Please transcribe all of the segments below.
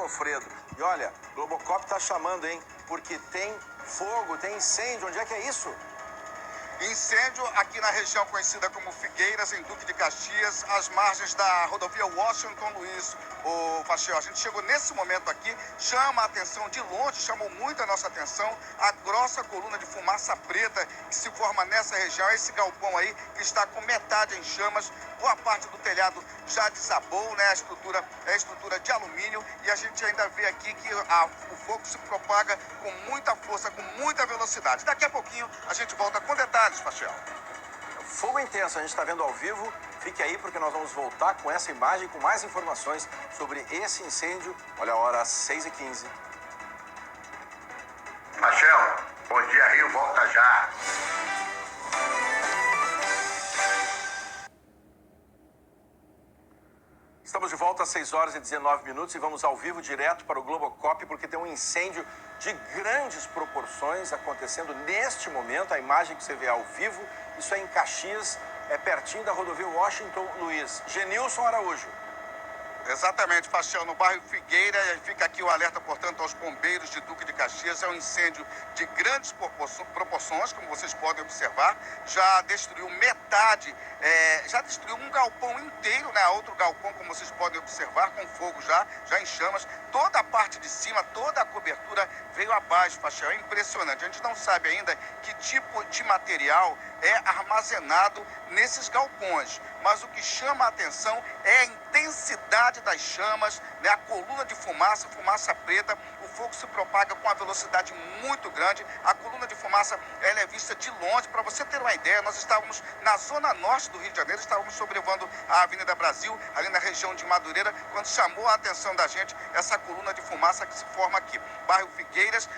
Alfredo. E olha, Globocop tá chamando, hein? Porque tem fogo, tem incêndio. Onde é que é isso? Incêndio aqui na região conhecida como Figueiras, em Duque de Caxias, às margens da rodovia Washington Luiz. Ô, Fachel, a gente chegou nesse momento aqui, chama a atenção de longe, chamou muito a nossa atenção, a grossa coluna de fumaça preta que se forma nessa região, esse galpão aí que está com metade em chamas, boa parte do telhado já desabou, né? A estrutura é estrutura de alumínio e a gente ainda vê aqui que o fogo se propaga com muita força, com muita velocidade. Daqui a pouquinho a gente volta com detalhes, Fachel. Fogo intenso, a gente está vendo ao vivo. Fique aí porque nós vamos voltar com essa imagem, com mais informações sobre esse incêndio. Olha a hora, 6h15. Fachel, Bom Dia Rio volta já. Estamos de volta às 6h19 e vamos ao vivo direto para o Globocop porque tem um incêndio de grandes proporções acontecendo neste momento. A imagem que você vê ao vivo, isso é em Caxias, é pertinho da rodovia Washington Luiz. Genilson Araújo. Exatamente, Fachel, no bairro Figueira, fica aqui o alerta, portanto, aos bombeiros de Duque de Caxias. É um incêndio de grandes proporções, como vocês podem observar. Já destruiu metade, já destruiu um galpão inteiro, né? Outro galpão, como vocês podem observar, com fogo já em chamas. Toda a parte de cima, toda a cobertura veio abaixo, Fachel. É impressionante. A gente não sabe ainda que tipo de material é armazenado nesses galpões. Mas o que chama a atenção é a intensidade das chamas, né? A coluna de fumaça, fumaça preta. O fogo se propaga com uma velocidade muito grande. A coluna de fumaça ela é vista de longe. Para você ter uma ideia, nós estávamos na zona norte do Rio de Janeiro, estávamos sobrevoando a Avenida Brasil, ali na região de Madureira, quando chamou a atenção da gente essa coluna de fumaça que se forma aqui. Bairro Figueiras,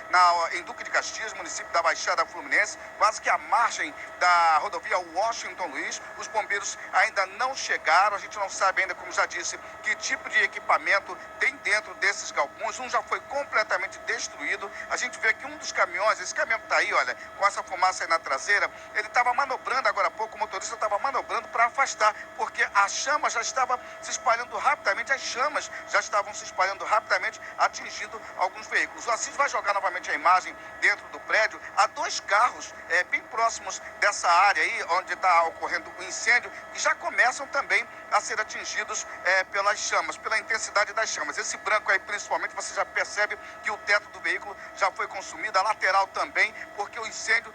em Duque de Caxias, município da Baixada Fluminense, quase que à margem da rodovia Washington Luiz. Os bombeiros ainda não chegaram, a gente não sabe ainda, como já disse, que tipo de equipamento tem dentro desses galpões. Um já foi completamente destruído. A gente vê que um dos caminhões, esse caminhão que está aí, olha, com essa fumaça aí na traseira, ele estava manobrando agora há pouco, o motorista estava manobrando para afastar, porque a chama já estava se espalhando rapidamente, as chamas já estavam se espalhando rapidamente, atingindo alguns veículos. O Assis vai jogar novamente a imagem dentro do prédio. Há dois carros bem próximos dessa área aí, onde está ocorrendo o incêndio, e já começam também a ser atingidos pelas chamas, pela intensidade das chamas. Esse branco aí, principalmente, você já percebe que o teto do veículo já foi consumido, a lateral também, porque o incêndio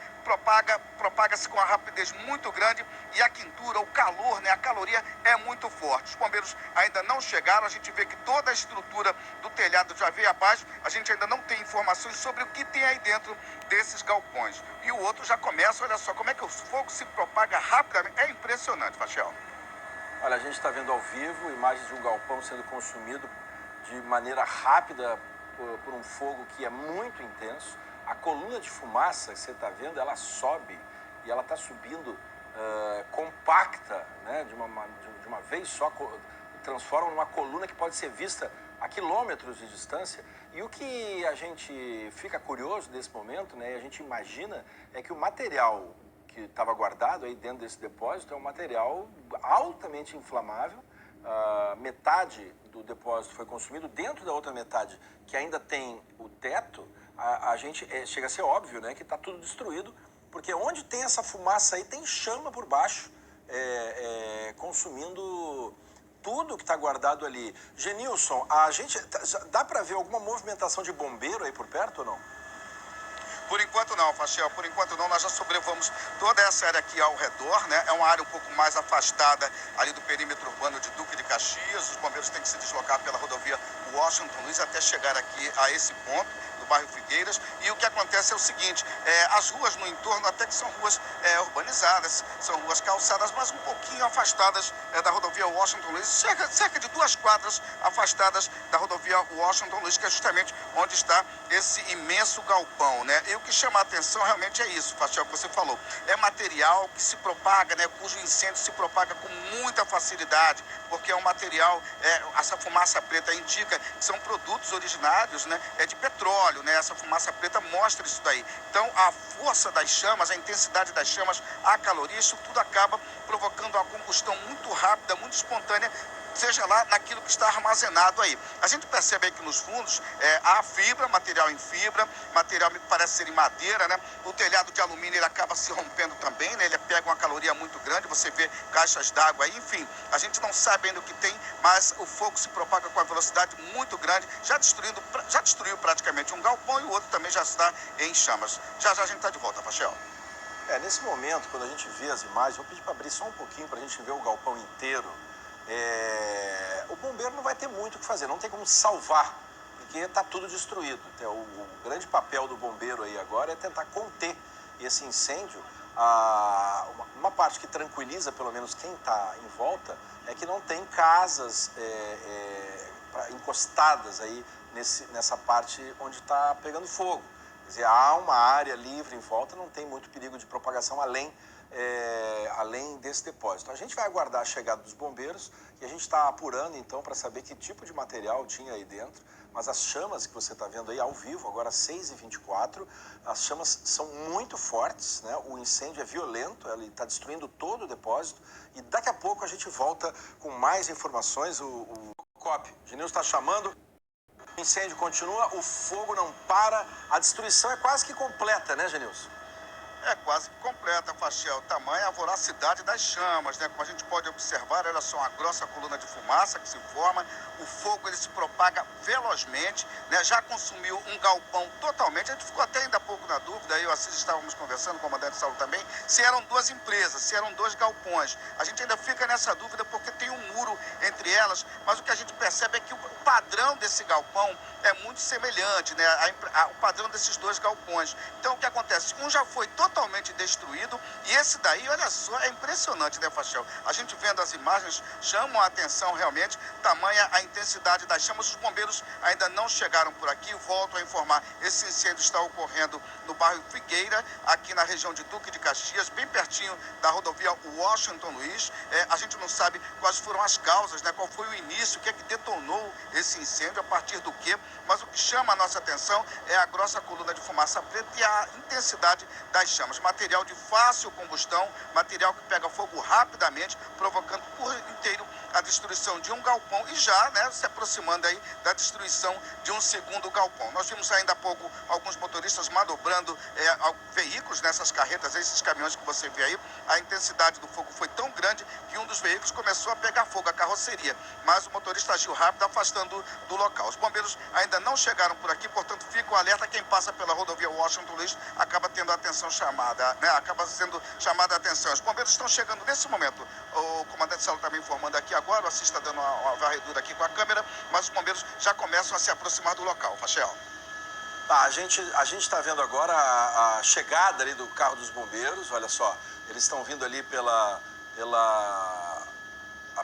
propaga-se com uma rapidez muito grande e a quentura, o calor, né, a caloria é muito forte. Os bombeiros ainda não chegaram, a gente vê que toda a estrutura do telhado já veio abaixo, a gente ainda não tem informações sobre o que tem aí dentro desses galpões. E o outro já começa, olha só, como é que o fogo se propaga rapidamente, é impressionante, Fachel. Olha, a gente está vendo ao vivo imagens de um galpão sendo consumido de maneira rápida por um fogo que é muito intenso. A coluna de fumaça que você está vendo, ela sobe e ela está subindo compacta, né, de uma vez só, transforma numa coluna que pode ser vista a quilômetros de distância. E o que a gente fica curioso nesse momento, né, e a gente imagina, é que o material que estava guardado aí dentro desse depósito é um material altamente inflamável. Metade do depósito foi consumido, dentro da outra metade, que ainda tem o teto, a gente chega a ser óbvio, né, que está tudo destruído, porque onde tem essa fumaça aí tem chama por baixo, consumindo tudo que está guardado ali. Genilson, a gente dá para ver alguma movimentação de bombeiro aí por perto ou não? Por enquanto não, Fachel, por enquanto não. Nós já sobrevamos toda essa área aqui ao redor, né? É uma área um pouco mais afastada ali do perímetro urbano de Duque de Caxias. Os bombeiros têm que se deslocar pela rodovia Washington Luiz até chegar aqui a esse ponto do bairro Figueiras. E o que acontece é o seguinte, as ruas no entorno até que são ruas urbanizadas, são ruas calçadas, mas um pouquinho afastadas da rodovia Washington Luiz, cerca de 2 quadras afastadas da rodovia Washington Luiz, que é justamente onde está esse imenso galpão, né? E o que chama a atenção realmente é isso, Fachel, que você falou. É material que se propaga, né? Cujo incêndio se propaga com muita facilidade, porque é um material, essa fumaça preta indica que são produtos originários, né? De petróleo, né? Essa fumaça preta mostra isso daí. Então, a força das chamas, a intensidade das chamas, a caloria, isso tudo acaba provocando uma combustão muito rápida, muito espontânea, seja lá naquilo que está armazenado aí. A gente percebe aí que nos fundos há fibra, material em fibra, material que parece ser em madeira, né? O telhado de alumínio ele acaba se rompendo também, né? Ele pega uma caloria muito grande, você vê caixas d'água aí, enfim, a gente não sabe ainda o que tem, mas o fogo se propaga com uma velocidade muito grande, já destruiu praticamente um galpão e o outro também já está em chamas. Já a gente está de volta, Fachel. Nesse momento, quando a gente vê as imagens, vou pedir para abrir só um pouquinho para a gente ver o galpão inteiro. O bombeiro não vai ter muito o que fazer, não tem como salvar, porque está tudo destruído. O grande papel do bombeiro aí agora é tentar conter esse incêndio. Uma parte que tranquiliza pelo menos quem está em volta é que não tem casas encostadas aí nessa parte onde está pegando fogo. Quer dizer, há uma área livre em volta, não tem muito perigo de propagação além desse depósito. A gente vai aguardar a chegada dos bombeiros e a gente está apurando então para saber que tipo de material tinha aí dentro, mas as chamas que você está vendo aí ao vivo, agora 6h24, as chamas são muito fortes, né? O incêndio é violento, ele está destruindo todo o depósito e daqui a pouco a gente volta com mais informações. O COP, Genilson está chamando. O incêndio continua, o fogo não para, a destruição é quase que completa, né, Genilson? É quase completa, Fachel, tamanha a voracidade das chamas, né? Como a gente pode observar, olha só, uma grossa coluna de fumaça que se forma, o fogo ele se propaga velozmente, né? Já consumiu um galpão totalmente, a gente ficou até ainda há pouco na dúvida, eu e o Assis estávamos conversando, o comandante Saulo também, se eram duas empresas, se eram dois galpões. A gente ainda fica nessa dúvida porque tem um muro entre elas, mas o que a gente percebe é que o padrão desse galpão é muito semelhante, né? O padrão desses dois galpões. Então o que acontece? Um já foi totalmente destruído e esse daí, olha só, é impressionante, né, Fachel? A gente vendo as imagens chamam a atenção realmente, tamanha a intensidade das chamas. Os bombeiros ainda não chegaram por aqui, volto a informar, esse incêndio está ocorrendo no bairro Figueira, aqui na região de Duque de Caxias, bem pertinho da rodovia Washington Luiz. A gente não sabe quais foram as causas, né? Qual foi o início, o que é que detonou esse incêndio, a partir do quê? Mas o que chama a nossa atenção é a grossa coluna de fumaça preta e a intensidade das chamas. Material de fácil combustão, material que pega fogo rapidamente, provocando por inteiro a destruição de um galpão e já, né, se aproximando aí da destruição de um segundo galpão. Nós vimos ainda há pouco alguns motoristas manobrando veículos nessas carretas, esses caminhões que você vê aí. A intensidade do fogo foi tão grande que um dos veículos começou a pegar fogo, a carroceria, mas o motorista agiu rápido, afastando do local. Os bombeiros ainda não chegaram por aqui, portanto fica o alerta, quem passa pela rodovia Washington Luiz acaba tendo a atenção chamada, né? Acaba sendo chamada a atenção. Os bombeiros estão chegando nesse momento. O comandante Saulo está me informando aqui agora, o Assis está dando uma varredura aqui com a câmera, mas os bombeiros já começam a se aproximar do local, Fachel. A gente está vendo agora a chegada ali do carro dos bombeiros, olha só, eles estão vindo ali pela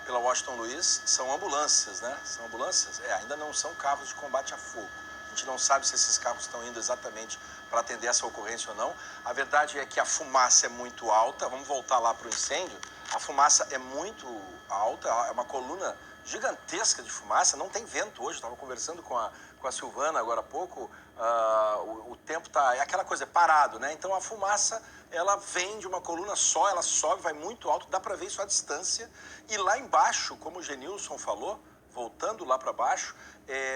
Washington Luiz, são ambulâncias, né? São ambulâncias? Ainda não são carros de combate a fogo. A gente não sabe se esses carros estão indo exatamente para atender essa ocorrência ou não. A verdade é que a fumaça é muito alta, vamos voltar lá para o incêndio. A fumaça é muito alta, é uma coluna gigantesca de fumaça, não tem vento hoje, estava conversando com a Silvana agora há pouco, o tempo está, é aquela coisa, é parado, né? Então a fumaça, ela vem de uma coluna só, ela sobe, vai muito alto, dá para ver isso à distância, e lá embaixo, como o Genilson falou, voltando lá para baixo,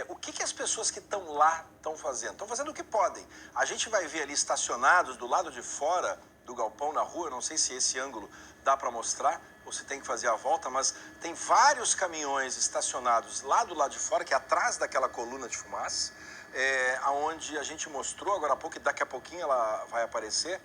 o que as pessoas que estão lá estão fazendo? Estão fazendo o que podem. A gente vai ver ali estacionados do lado de fora do galpão na rua, não sei se esse ângulo dá para mostrar, ou se tem que fazer a volta, mas tem vários caminhões estacionados lá do lado de fora, que é atrás daquela coluna de fumaça, aonde a gente mostrou agora há pouco, e daqui a pouquinho ela vai aparecer,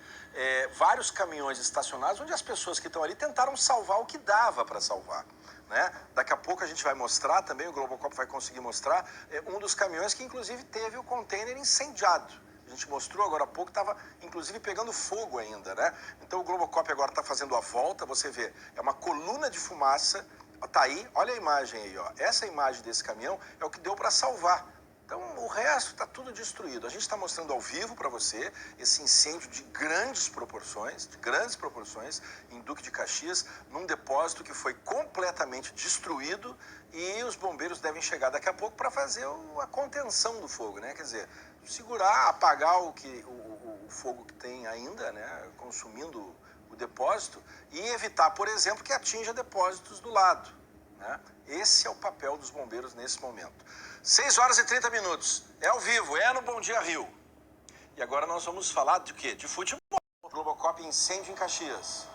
vários caminhões estacionados, onde as pessoas que estão ali tentaram salvar o que dava para salvar. Né? Daqui a pouco a gente vai mostrar também, o Globocop vai conseguir mostrar, um dos caminhões que inclusive teve o container incendiado. A gente mostrou agora há pouco, estava inclusive pegando fogo ainda, né? Então o Globocop agora está fazendo a volta, você vê, é uma coluna de fumaça, tá aí, olha a imagem aí, ó. Essa imagem desse caminhão é o que deu para salvar. Então o resto está tudo destruído. A gente está mostrando ao vivo para você esse incêndio de grandes proporções em Duque de Caxias, num depósito que foi completamente destruído, e os bombeiros devem chegar daqui a pouco para fazer a contenção do fogo, né? Quer dizer, segurar, apagar o fogo que tem ainda, né? Consumindo o depósito, e evitar, por exemplo, que atinja depósitos do lado. né? Esse é o papel dos bombeiros nesse momento. 6h30. É ao vivo, é no Bom Dia Rio. E agora nós vamos falar de quê? De futebol. Globocop incêndio em Caxias.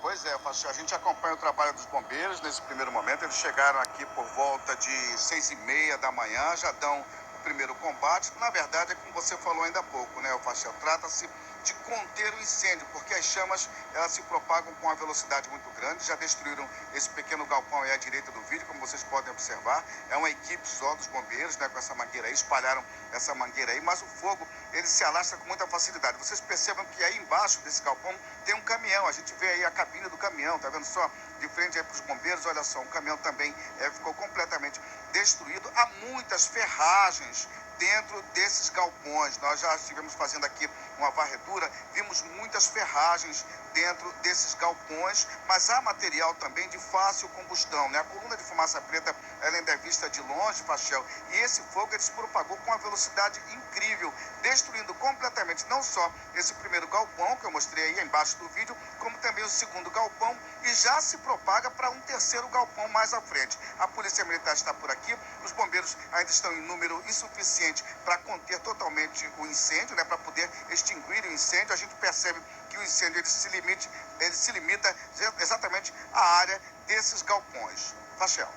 Pois é, Fachel, a gente acompanha o trabalho dos bombeiros nesse primeiro momento. Eles chegaram aqui por volta de 6h30 da manhã, já dão o primeiro combate. Na verdade, é como você falou ainda há pouco, né, Fachel? Trata-se de conter o incêndio, porque as chamas elas se propagam com uma velocidade muito grande. Já destruíram esse pequeno galpão aí à direita do vídeo, como vocês podem observar. É uma equipe só dos bombeiros, né, com essa mangueira aí, espalharam essa mangueira aí, mas o fogo ele se alastra com muita facilidade. Vocês percebam que aí embaixo desse galpão tem um caminhão. A gente vê aí a cabine do caminhão, tá vendo só? De frente aí para os bombeiros, olha só, um caminhão também ficou completamente destruído. Há muitas ferragens dentro desses galpões. Nós já estivemos fazendo aqui uma varredura, vimos muitas ferragens dentro desses galpões, mas há material também de fácil combustão, né? A coluna de fumaça preta, ela ainda é vista de longe, Fachel, e esse fogo ele se propagou com uma velocidade incrível, destruindo completamente não só esse primeiro galpão, que eu mostrei aí embaixo do vídeo, como também o segundo galpão, e já se propaga para um terceiro galpão mais à frente. A Polícia Militar está por aqui, os bombeiros ainda estão em número insuficiente para conter totalmente o incêndio, né? Para poder extinguir o incêndio. A gente percebe que o incêndio ele se limita exatamente à área desses galpões. Fachel.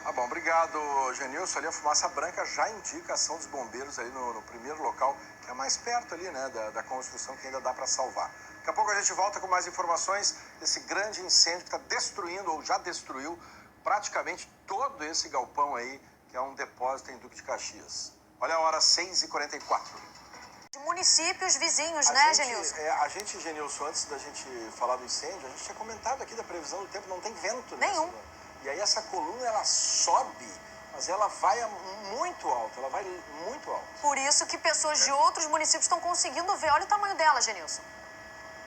Ah, bom, obrigado, Genilson. Ali a fumaça branca já indica a ação dos bombeiros ali no primeiro local, que é mais perto ali, né, da construção que ainda dá para salvar. Daqui a pouco a gente volta com mais informações desse grande incêndio que está destruindo, ou já destruiu, praticamente todo esse galpão aí, que é um depósito em Duque de Caxias. Olha a hora, 6h44. De municípios vizinhos, né, Genilson? A gente, Genilson, antes da gente falar do incêndio, a gente tinha comentado aqui da previsão do tempo, não tem vento. Nenhum. Nessa, e aí essa coluna, ela sobe, mas ela vai muito alto, ela vai muito alto. Por isso que pessoas de outros municípios estão conseguindo ver. Olha o tamanho dela, Genilson.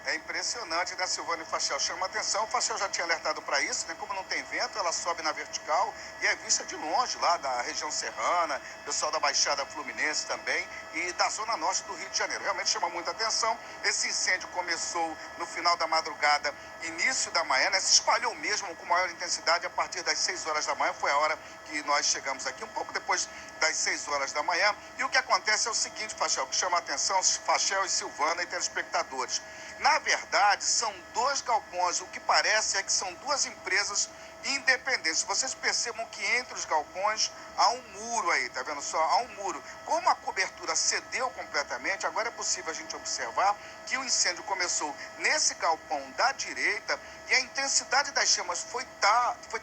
É impressionante, né, Silvana e Fachel? Chama atenção, o Fachel já tinha alertado para isso, né? Como não tem vento, ela sobe na vertical e é vista de longe, lá da região serrana, pessoal da Baixada Fluminense também e da zona norte do Rio de Janeiro. Realmente chama muita atenção. Esse incêndio começou no final da madrugada, início da manhã, né? Se espalhou mesmo com maior intensidade a partir das 6h da manhã, foi a hora que nós chegamos aqui, um pouco depois das 6h da manhã. E o que acontece é o seguinte, Fachel, que chama a atenção, Fachel e Silvana e telespectadores. Na verdade, são dois galpões, o que parece é que são duas empresas independentes. Vocês percebam que entre os galpões há um muro aí, tá vendo só? Há um muro. Como a cobertura cedeu completamente, agora é possível a gente observar que o incêndio começou nesse galpão da direita e a intensidade das chamas foi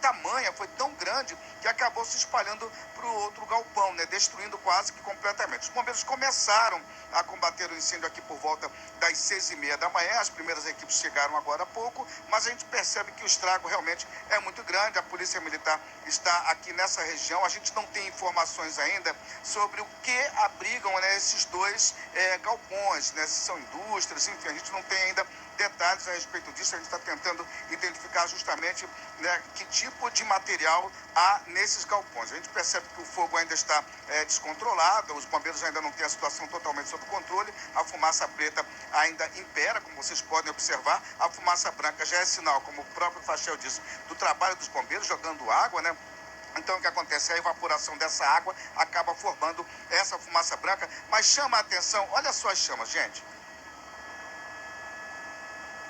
tamanha, foi tão grande que acabou se espalhando para o outro galpão, né? Destruindo quase que completamente. Os bombeiros começaram a combater o incêndio aqui por volta das 6h30 da manhã. As primeiras equipes chegaram agora há pouco, mas a gente percebe que o estrago realmente é muito grande. A Polícia Militar está aqui nessa região. A gente não tem informações ainda sobre o que abrigam, né, esses dois galpões, né? Se são indústrias, enfim, a gente não tem ainda detalhes a respeito disso. A gente está tentando identificar justamente, né, que tipo de material há nesses galpões. A gente percebe que o fogo ainda está descontrolado, os bombeiros ainda não têm a situação totalmente sob controle, a fumaça preta ainda impera, como vocês podem observar. A fumaça branca já é sinal, como o próprio Fachel disse, do trabalho dos bombeiros jogando água, né? Então o que acontece? A evaporação dessa água acaba formando essa fumaça branca, mas chama a atenção, olha só as chamas, gente.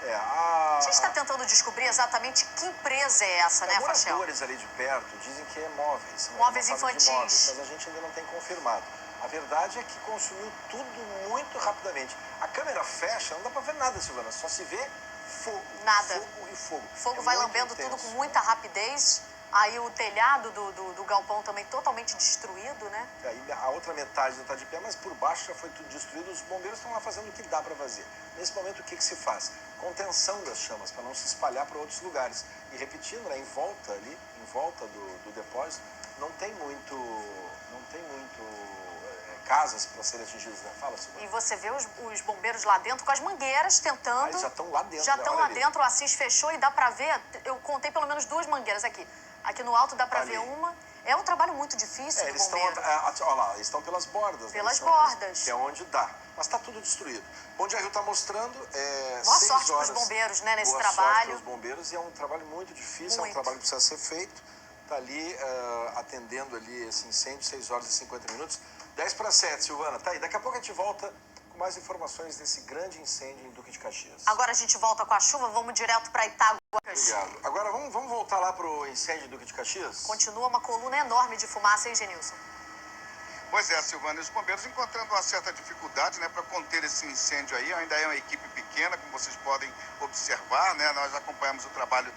A gente está tentando descobrir exatamente que empresa é essa, né, Fachel? Moradores ali de perto dizem que é móveis. Móveis infantis. Móveis, mas a gente ainda não tem confirmado. A verdade é que consumiu tudo muito rapidamente. A câmera fecha, não dá para ver nada, Silvana, só se vê fogo. Nada. Fogo e fogo. O fogo vai lambendo tudo com muita rapidez. Aí o telhado do galpão também totalmente destruído, né? Aí a outra metade não está de pé, mas por baixo já foi tudo destruído. Os bombeiros estão lá fazendo o que dá para fazer. Nesse momento, o que se faz? Contenção das chamas, para não se espalhar para outros lugares. E repetindo, né, em volta ali, em volta do depósito, não tem muito casas para serem atingidas, né? Fala, Silvana. E você vê os bombeiros lá dentro com as mangueiras tentando... Eles já estão lá dentro. Já estão lá dentro, o Assis fechou e dá para ver, eu contei pelo menos 2 mangueiras aqui. Aqui no alto dá para ver uma, É um trabalho muito difícil do Eles estão, bombeiro. olha lá, eles estão pelas bordas. Né? Pelas Eles estão- bordas. Que é onde dá. Mas está tudo destruído. Bom Dia Rio está mostrando. Boa 6 sorte horas. para os bombeiros, né, nesse Boa sorte trabalho. para os bombeiros. E é um trabalho muito difícil, é um Muito. trabalho que precisa ser feito. Está ali atendendo ali esse incêndio, 6 horas e 50 minutos. 10 para 7, Silvana. Tá aí. Daqui a pouco a gente volta com mais informações desse grande incêndio em Duque de Caxias. Agora a gente volta com a chuva, vamos direto para Itaguacas. Obrigado. Agora vamos voltar lá para o incêndio em Duque de Caxias? Continua uma coluna enorme de fumaça, hein, Genilson? Pois é, Silvana, e os bombeiros encontrando uma certa dificuldade, né, para conter esse incêndio aí. Ainda é uma equipe pequena, como vocês podem observar, né? Nós acompanhamos o trabalho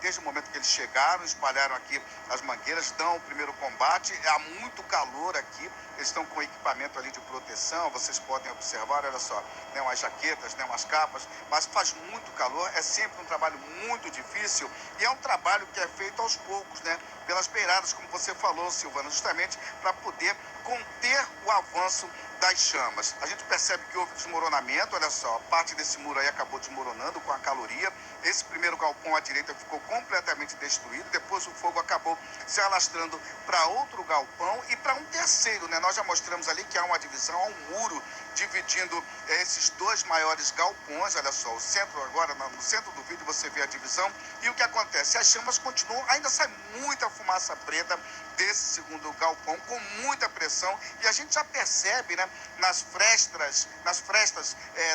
desde o momento que eles chegaram, espalharam aqui as mangueiras, dão o primeiro combate. Há muito calor aqui, eles estão com equipamento ali de proteção, vocês podem observar, olha só, né, umas jaquetas, né, umas capas, mas faz muito calor, é sempre um trabalho muito difícil e é um trabalho que é feito aos poucos, né, pelas beiradas, como você falou, Silvana, justamente para poder conter o avanço das chamas. A gente percebe que houve desmoronamento, olha só, parte desse muro aí acabou desmoronando com a caloria. Esse primeiro galpão à direita ficou completamente destruído, depois o fogo acabou se alastrando para outro galpão e para um terceiro, né? Nós já mostramos ali que há uma divisão, há um muro dividindo esses dois maiores galpões, olha só, o centro agora, no centro do vídeo você vê a divisão e o que acontece? As chamas continuam, ainda sai muita fumaça preta desse segundo galpão com muita pressão e a gente já percebe, né, nas frestas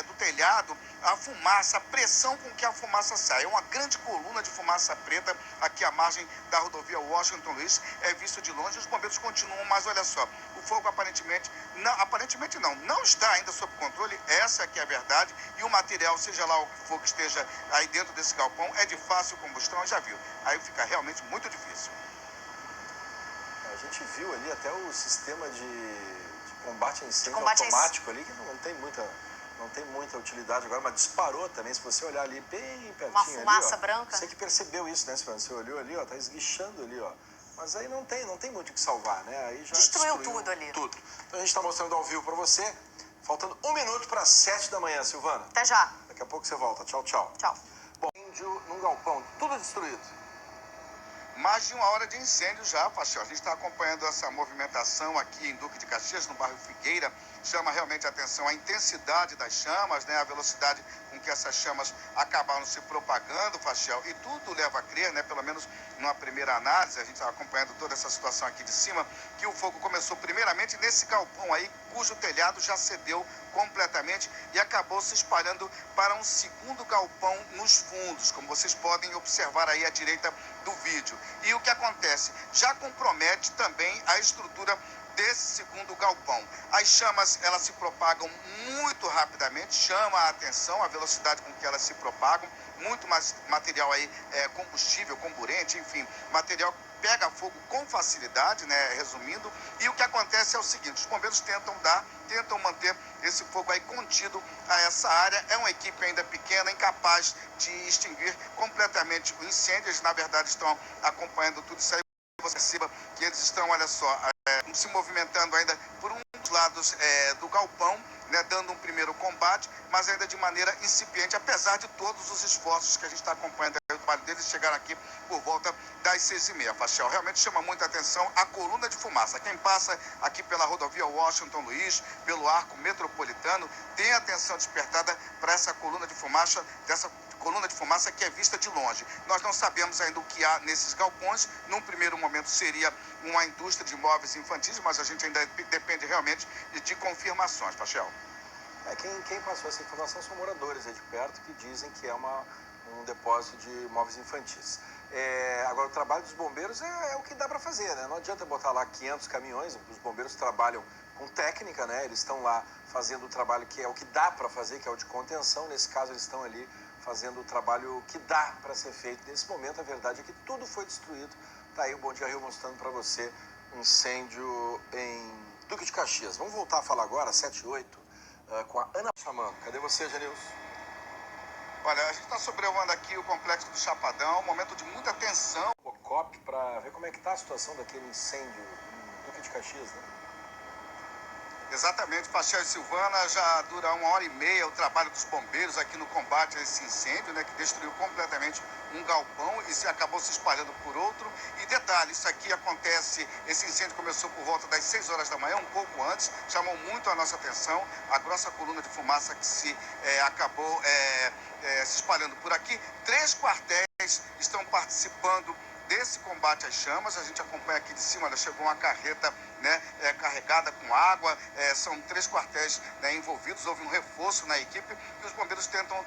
do telhado, a fumaça, a pressão com que a fumaça sai. É uma grande coluna de fumaça preta aqui à margem da rodovia Washington Luiz, é visto de longe, os bombeiros continuam, mas olha só, o fogo aparentemente não está ainda sob controle, essa que é a verdade, e o material, seja lá o que for que esteja aí dentro desse galpão, é de fácil combustão, já viu, aí fica realmente muito difícil. A gente viu ali até o sistema de combate a incêndio combate a automático ali, que não tem muita utilidade agora, mas disparou também, se você olhar ali bem pertinho. Uma fumaça ali, ó, branca. Você que percebeu isso, né, Silvana? Você olhou ali, ó, tá esguichando ali, ó. Mas aí não tem muito o que salvar, né? Aí já Destruiu tudo ali. Tudo. Então a gente está mostrando ao vivo para você, faltando 1 minuto para 7 da manhã, Silvana. Até já. Daqui a pouco você volta. Tchau, tchau. Tchau. Bom, incêndio num galpão, tudo destruído. Mais de 1 hora de incêndio já, Paixão. A gente está acompanhando essa movimentação aqui em Duque de Caxias, no bairro Figueira. Chama realmente a atenção a intensidade das chamas, né? A velocidade com que essas chamas acabaram se propagando, Fachel. E tudo leva a crer, né? Pelo menos numa primeira análise, a gente está acompanhando toda essa situação aqui de cima, que o fogo começou primeiramente nesse galpão aí, cujo telhado já cedeu completamente e acabou se espalhando para um segundo galpão nos fundos, como vocês podem observar aí à direita do vídeo. E o que acontece? Já compromete também a estrutura desse segundo galpão. As chamas, elas se propagam muito rapidamente, chama a atenção a velocidade com que elas se propagam, muito mais material aí, combustível, comburente, enfim, material pega fogo com facilidade, né, resumindo, e o que acontece é o seguinte, os bombeiros tentam manter esse fogo aí contido a essa área, é uma equipe ainda pequena, incapaz de extinguir completamente o incêndio, eles na verdade estão acompanhando tudo isso aí, você perceba que eles estão, olha só, se movimentando ainda por um dos lados do galpão, né, dando um primeiro combate, mas ainda de maneira incipiente, apesar de todos os esforços que a gente está acompanhando o trabalho deles, chegaram aqui por volta das 6h30. Fachel, realmente chama muita atenção a coluna de fumaça. Quem passa aqui pela rodovia Washington Luiz, pelo arco metropolitano, tem atenção despertada para essa coluna de fumaça, que é vista de longe. Nós não sabemos ainda o que há nesses galpões. Num primeiro momento seria uma indústria de móveis infantis, mas a gente ainda depende realmente de confirmações, Fachel. Quem passou essa informação são moradores aí de perto que dizem que é um depósito de móveis infantis. Agora, o trabalho dos bombeiros é o que dá para fazer, né? Não adianta botar lá 500 caminhões, os bombeiros trabalham com técnica, né? Eles estão lá fazendo o trabalho que é o que dá para fazer, que é o de contenção. Nesse caso, eles estão ali fazendo o trabalho que dá para ser feito. Nesse momento, a verdade é que tudo foi destruído. Tá aí o Bom Dia Rio mostrando para você um incêndio em Duque de Caxias. Vamos voltar a falar agora, 7h08, com a Ana Chamando. Cadê você, Genilson? Olha, a gente está sobrevoando aqui o Complexo do Chapadão, um momento de muita tensão. O COP para ver como é que está a situação daquele incêndio em Duque de Caxias, né? Exatamente, Fachel e Silvana, já dura 1h30 o trabalho dos bombeiros aqui no combate a esse incêndio, né, que destruiu completamente um galpão e acabou se espalhando por outro. E detalhe, isso aqui acontece, esse incêndio começou por volta das 6 horas da manhã, um pouco antes, chamou muito a nossa atenção, a grossa coluna de fumaça que acabou se espalhando por aqui. 3 quartéis estão participando desse combate às chamas. A gente acompanha aqui de cima, olha, chegou uma carreta, né, carregada com água, são 3 quartéis, né, envolvidos, houve um reforço na equipe e os bombeiros tentam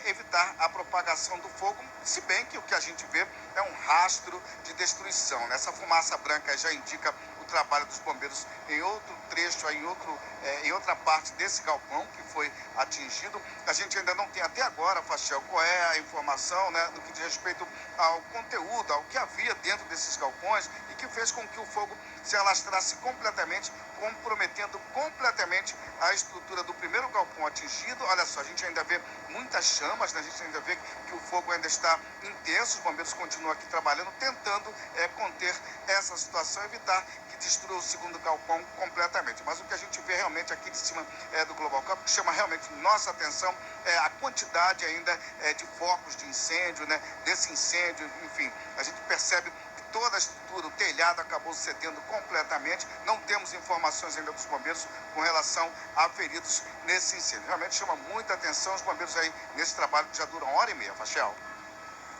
evitar a propagação do fogo, se bem que o que a gente vê é um rastro de destruição, né? Essa fumaça branca já indica o trabalho dos bombeiros em outro trecho, em outra parte desse galpão que foi atingido. A gente ainda não tem até agora, Fachel, qual é a informação, né, do que diz respeito ao conteúdo, ao que havia dentro desses galpões e que fez com que o fogo se alastrasse completamente, comprometendo completamente a estrutura do primeiro galpão atingido. Olha só, a gente ainda vê muitas chamas, né? A gente ainda vê que o fogo ainda está intenso, os bombeiros continuam aqui trabalhando, tentando conter essa situação, evitar que destrua o segundo galpão completamente. Mas o que a gente vê realmente aqui de cima do Global Cup, que chama realmente nossa atenção, é a quantidade ainda de focos de incêndio, né? Desse incêndio, enfim, a gente percebe toda a estrutura, o telhado acabou cedendo completamente. Não temos informações ainda dos bombeiros com relação a feridos nesse incêndio. Realmente chama muita atenção os bombeiros aí nesse trabalho que já dura 1h30, Fachel.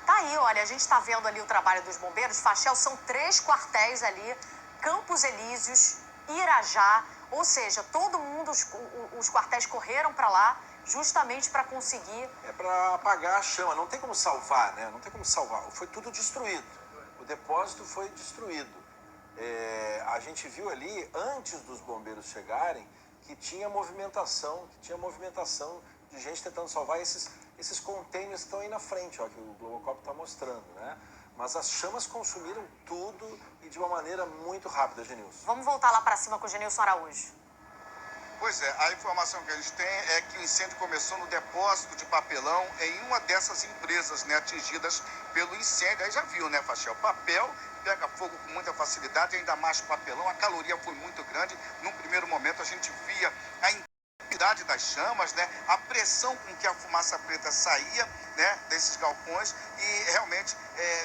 Tá aí, olha, a gente tá vendo ali o trabalho dos bombeiros. Fachel, são 3 quartéis ali, Campos Elíseos, Irajá, ou seja, todo mundo, os quartéis correram para lá justamente para conseguir... É para apagar a chama, não tem como salvar, né? Não tem como salvar, foi tudo destruído. O depósito foi destruído. A gente viu ali, antes dos bombeiros chegarem, que tinha movimentação de gente tentando salvar esses containers que estão aí na frente, ó, que o Globocop está mostrando, né? Mas as chamas consumiram tudo e de uma maneira muito rápida, Genilson. Vamos voltar lá para cima com o Genilson Araújo. Pois é, a informação que a gente tem é que o incêndio começou no depósito de papelão em uma dessas empresas, né, atingidas pelo incêndio. Aí já viu, né, Fachel? Papel pega fogo com muita facilidade, ainda mais papelão. A caloria foi muito grande. Num primeiro momento a gente via a intensidade das chamas, né, a pressão com que a fumaça preta saía, né, desses galpões e realmente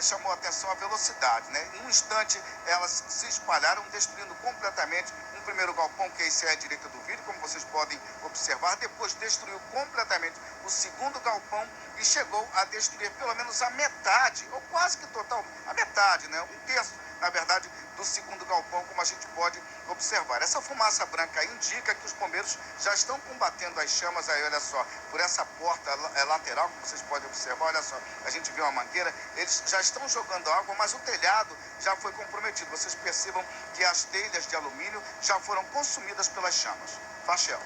chamou a atenção a velocidade, né? Em um instante elas se espalharam, destruindo completamente um primeiro galpão, que esse é à direita do vídeo, como vocês podem observar. Depois destruiu completamente o segundo galpão e chegou a destruir pelo menos a metade, ou quase que total, a metade, né? Um terço, na verdade, do segundo galpão, como a gente pode observar. Essa fumaça branca indica que os bombeiros já estão combatendo as chamas aí, olha só, por essa porta lateral, como vocês podem observar, olha só, a gente vê uma mangueira, eles já estão jogando água, mas o telhado já foi comprometido. Vocês percebam que as telhas de alumínio já foram consumidas pelas chamas. Fachel.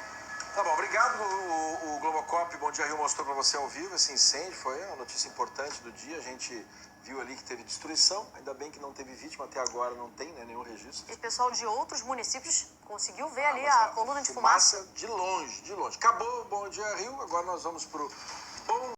Tá bom, obrigado. O Globocop Bom Dia Rio mostrou para você ao vivo esse incêndio, foi uma notícia importante do dia. A gente viu ali que teve destruição, ainda bem que não teve vítima, até agora não tem, né, nenhum registro. E o pessoal de outros municípios conseguiu ver ali a coluna de fumaça. De longe, de longe. Acabou o Bom Dia Rio, agora nós vamos pro Bom